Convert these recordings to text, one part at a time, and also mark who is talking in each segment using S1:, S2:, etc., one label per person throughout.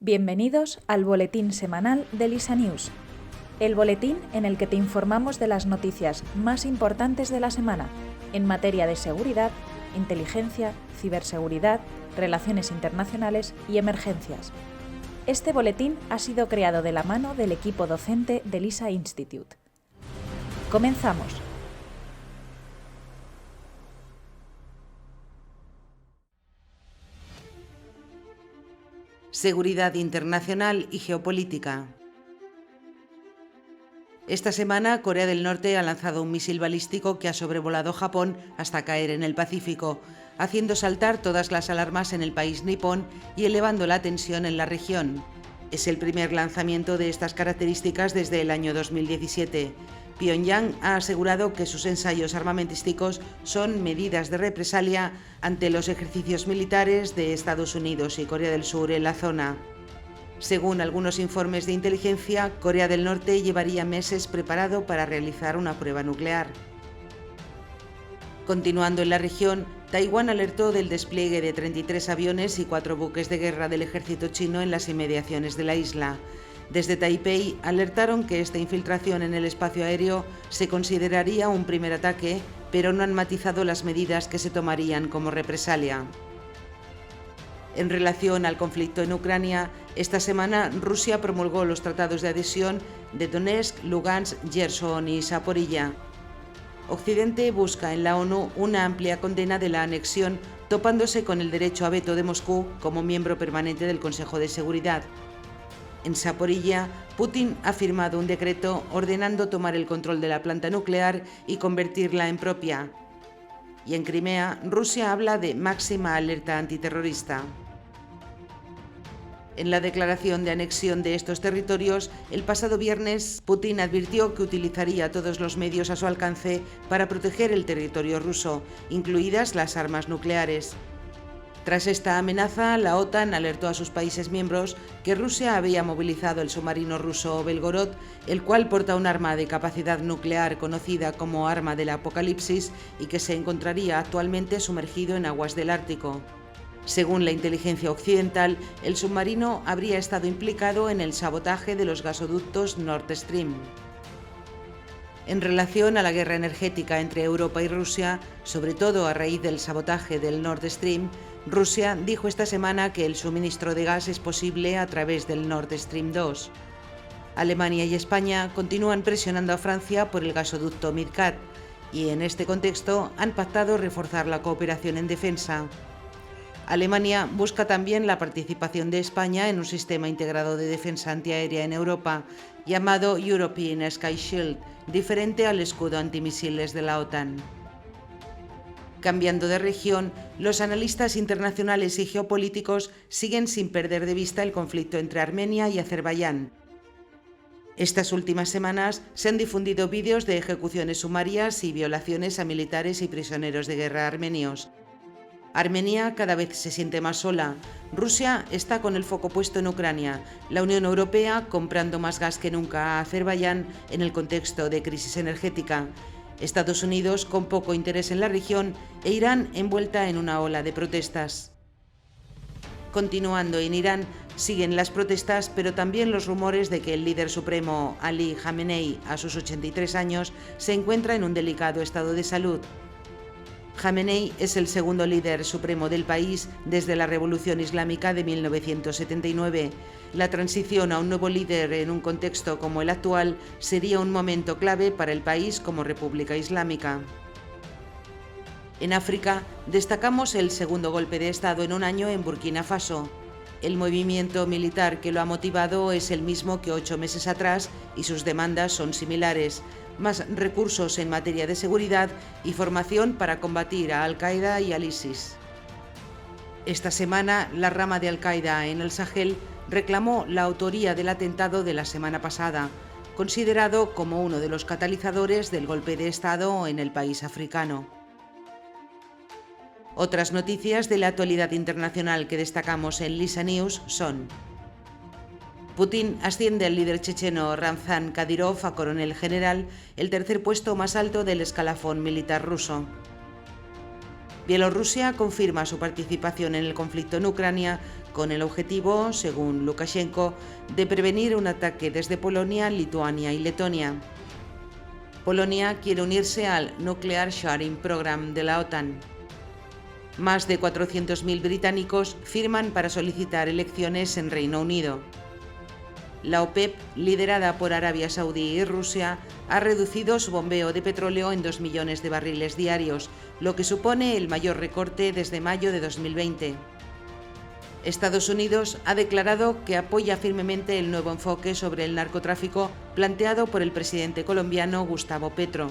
S1: Bienvenidos al boletín semanal de LISA News, el boletín en el que te informamos de las noticias más importantes de la semana en materia de seguridad, inteligencia, ciberseguridad, relaciones internacionales y emergencias. Este boletín ha sido creado de la mano del equipo docente del LISA Institute. Comenzamos.
S2: Seguridad internacional y geopolítica. Esta semana, Corea del Norte ha lanzado un misil balístico que ha sobrevolado Japón hasta caer en el Pacífico, haciendo saltar todas las alarmas en el país nipón y elevando la tensión en la región. Es el primer lanzamiento de estas características desde el año 2017. Pyongyang ha asegurado que sus ensayos armamentísticos son medidas de represalia ante los ejercicios militares de Estados Unidos y Corea del Sur en la zona. Según algunos informes de inteligencia, Corea del Norte llevaría meses preparado para realizar una prueba nuclear. Continuando en la región, Taiwán alertó del despliegue de 33 aviones y 4 buques de guerra del ejército chino en las inmediaciones de la isla. Desde Taipei alertaron que esta infiltración en el espacio aéreo se consideraría un primer ataque, pero no han matizado las medidas que se tomarían como represalia. En relación al conflicto en Ucrania, esta semana Rusia promulgó los tratados de adhesión de Donetsk, Lugansk, Gerson y Zaporilla. Occidente busca en la ONU una amplia condena de la anexión, topándose con el derecho a veto de Moscú como miembro permanente del Consejo de Seguridad. En Zaporilla, Putin ha firmado un decreto ordenando tomar el control de la planta nuclear y convertirla en propia. Y en Crimea, Rusia habla de máxima alerta antiterrorista. En la declaración de anexión de estos territorios, el pasado viernes, Putin advirtió que utilizaría todos los medios a su alcance para proteger el territorio ruso, incluidas las armas nucleares. Tras esta amenaza, la OTAN alertó a sus países miembros que Rusia había movilizado el submarino ruso Belgorod, el cual porta un arma de capacidad nuclear conocida como arma del apocalipsis y que se encontraría actualmente sumergido en aguas del Ártico. Según la inteligencia occidental, el submarino habría estado implicado en el sabotaje de los gasoductos Nord Stream. En relación a la guerra energética entre Europa y Rusia, sobre todo a raíz del sabotaje del Nord Stream, Rusia dijo esta semana que el suministro de gas es posible a través del Nord Stream 2. Alemania y España continúan presionando a Francia por el gasoducto MidCat y en este contexto han pactado reforzar la cooperación en defensa. Alemania busca también la participación de España en un sistema integrado de defensa antiaérea en Europa llamado European Sky Shield, diferente al escudo antimisiles de la OTAN. Cambiando de región, los analistas internacionales y geopolíticos siguen sin perder de vista el conflicto entre Armenia y Azerbaiyán. Estas últimas semanas se han difundido vídeos de ejecuciones sumarias y violaciones a militares y prisioneros de guerra armenios. Armenia cada vez se siente más sola. Rusia está con el foco puesto en Ucrania, la Unión Europea comprando más gas que nunca a Azerbaiyán en el contexto de crisis energética, Estados Unidos con poco interés en la región e Irán envuelta en una ola de protestas. Continuando en Irán, siguen las protestas, pero también los rumores de que el líder supremo Ali Khamenei, a sus 83 años, se encuentra en un delicado estado de salud. Khamenei es el segundo líder supremo del país desde la Revolución Islámica de 1979. La transición a un nuevo líder en un contexto como el actual sería un momento clave para el país como República Islámica. En África, destacamos el segundo golpe de Estado en un año en Burkina Faso. El movimiento militar que lo ha motivado es el mismo que 8 meses atrás y sus demandas son similares: más recursos en materia de seguridad y formación para combatir a Al-Qaeda y al ISIS. Esta semana, la rama de Al-Qaeda en el Sahel reclamó la autoría del atentado de la semana pasada, considerado como uno de los catalizadores del golpe de Estado en el país africano. Otras noticias de la actualidad internacional que destacamos en LISA News son: Putin asciende al líder checheno Ramzan Kadyrov a coronel general, el tercer puesto más alto del escalafón militar ruso. Bielorrusia confirma su participación en el conflicto en Ucrania con el objetivo, según Lukashenko, de prevenir un ataque desde Polonia, Lituania y Letonia. Polonia quiere unirse al Nuclear Sharing Program de la OTAN. Más de 400.000 británicos firman para solicitar elecciones en Reino Unido. La OPEP, liderada por Arabia Saudí y Rusia, ha reducido su bombeo de petróleo en 2 millones de barriles diarios, lo que supone el mayor recorte desde mayo de 2020. Estados Unidos ha declarado que apoya firmemente el nuevo enfoque sobre el narcotráfico planteado por el presidente colombiano Gustavo Petro.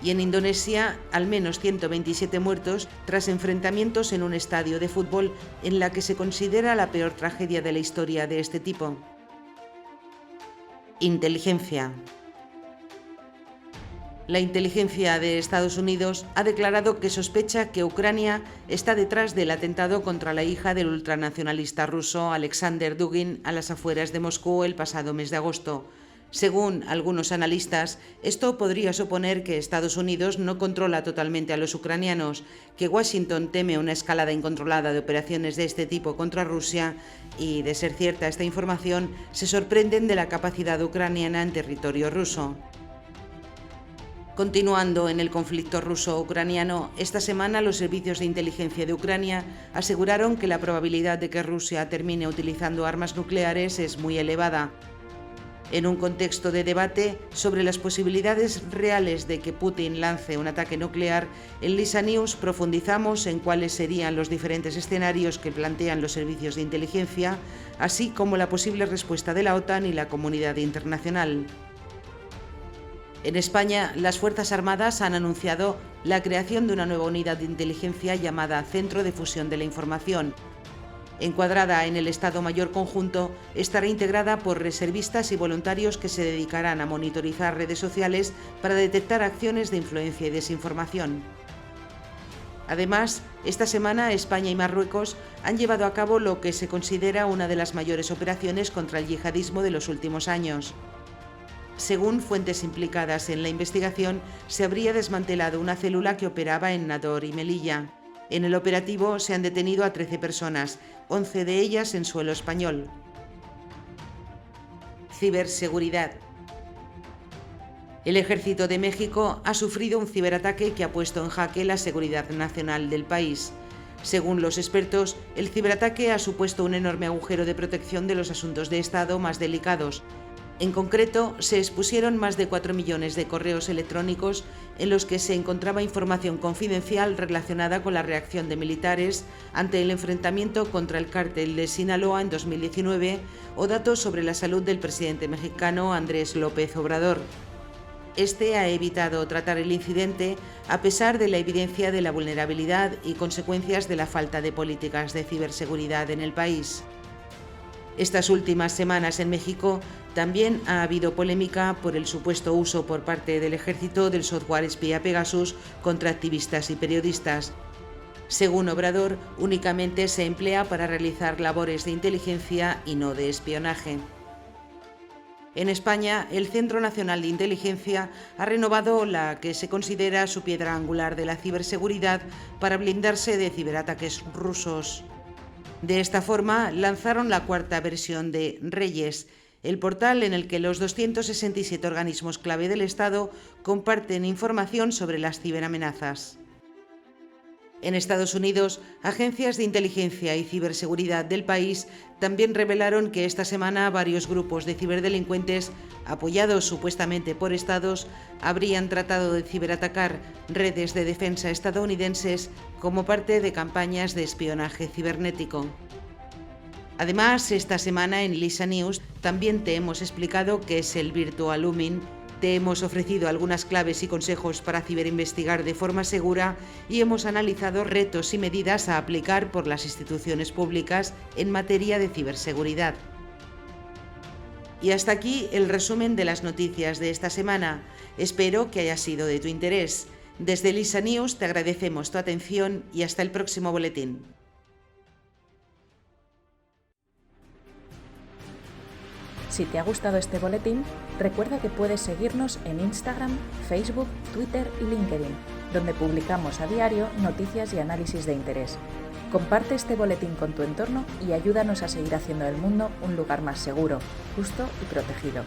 S2: Y en Indonesia, al menos 127 muertos tras enfrentamientos en un estadio de fútbol en la que se considera la peor tragedia de la historia de este tipo. Inteligencia. La inteligencia de Estados Unidos ha declarado que sospecha que Ucrania está detrás del atentado contra la hija del ultranacionalista ruso Alexander Dugin a las afueras de Moscú el pasado mes de agosto. Según algunos analistas, esto podría suponer que Estados Unidos no controla totalmente a los ucranianos, que Washington teme una escalada incontrolada de operaciones de este tipo contra Rusia y, de ser cierta esta información, se sorprenden de la capacidad ucraniana en territorio ruso. Continuando en el conflicto ruso-ucraniano, esta semana los servicios de inteligencia de Ucrania aseguraron que la probabilidad de que Rusia termine utilizando armas nucleares es muy elevada. En un contexto de debate sobre las posibilidades reales de que Putin lance un ataque nuclear, en Lisa News profundizamos en cuáles serían los diferentes escenarios que plantean los servicios de inteligencia, así como la posible respuesta de la OTAN y la comunidad internacional. En España, las Fuerzas Armadas han anunciado la creación de una nueva unidad de inteligencia llamada Centro de Fusión de la Información. Encuadrada en el Estado Mayor Conjunto, estará integrada por reservistas y voluntarios que se dedicarán a monitorizar redes sociales para detectar acciones de influencia y desinformación. Además, esta semana España y Marruecos han llevado a cabo lo que se considera una de las mayores operaciones contra el yihadismo de los últimos años. Según fuentes implicadas en la investigación, se habría desmantelado una célula que operaba en Nador y Melilla. En el operativo se han detenido a 13 personas, 11 de ellas en suelo español. Ciberseguridad. El Ejército de México ha sufrido un ciberataque que ha puesto en jaque la seguridad nacional del país. Según los expertos, el ciberataque ha supuesto un enorme agujero de protección de los asuntos de Estado más delicados. En concreto, se expusieron más de 4 millones de correos electrónicos en los que se encontraba información confidencial relacionada con la reacción de militares ante el enfrentamiento contra el cártel de Sinaloa en 2019 o datos sobre la salud del presidente mexicano Andrés López Obrador. Este ha evitado tratar el incidente a pesar de la evidencia de la vulnerabilidad y consecuencias de la falta de políticas de ciberseguridad en el país. Estas últimas semanas en México también ha habido polémica por el supuesto uso por parte del ejército del software espía Pegasus contra activistas y periodistas. Según Obrador, únicamente se emplea para realizar labores de inteligencia y no de espionaje. En España, el Centro Nacional de Inteligencia ha renovado la que se considera su piedra angular de la ciberseguridad para blindarse de ciberataques rusos. De esta forma, lanzaron la cuarta versión de Reyes, el portal en el que los 267 organismos clave del Estado comparten información sobre las ciberamenazas. En Estados Unidos, agencias de inteligencia y ciberseguridad del país también revelaron que esta semana varios grupos de ciberdelincuentes, apoyados supuestamente por estados, habrían tratado de ciberatacar redes de defensa estadounidenses como parte de campañas de espionaje cibernético. Además, esta semana en Lisa News también te hemos explicado qué es el Virtual Looming. Te hemos ofrecido algunas claves y consejos para ciberinvestigar de forma segura y hemos analizado retos y medidas a aplicar por las instituciones públicas en materia de ciberseguridad. Y hasta aquí el resumen de las noticias de esta semana. Espero que haya sido de tu interés. Desde Lisa News te agradecemos tu atención y hasta el próximo boletín.
S1: Si te ha gustado este boletín, recuerda que puedes seguirnos en Instagram, Facebook, Twitter y LinkedIn. donde publicamos a diario noticias y análisis de interés. Comparte este boletín con tu entorno y ayúdanos a seguir haciendo del mundo un lugar más seguro, justo y protegido.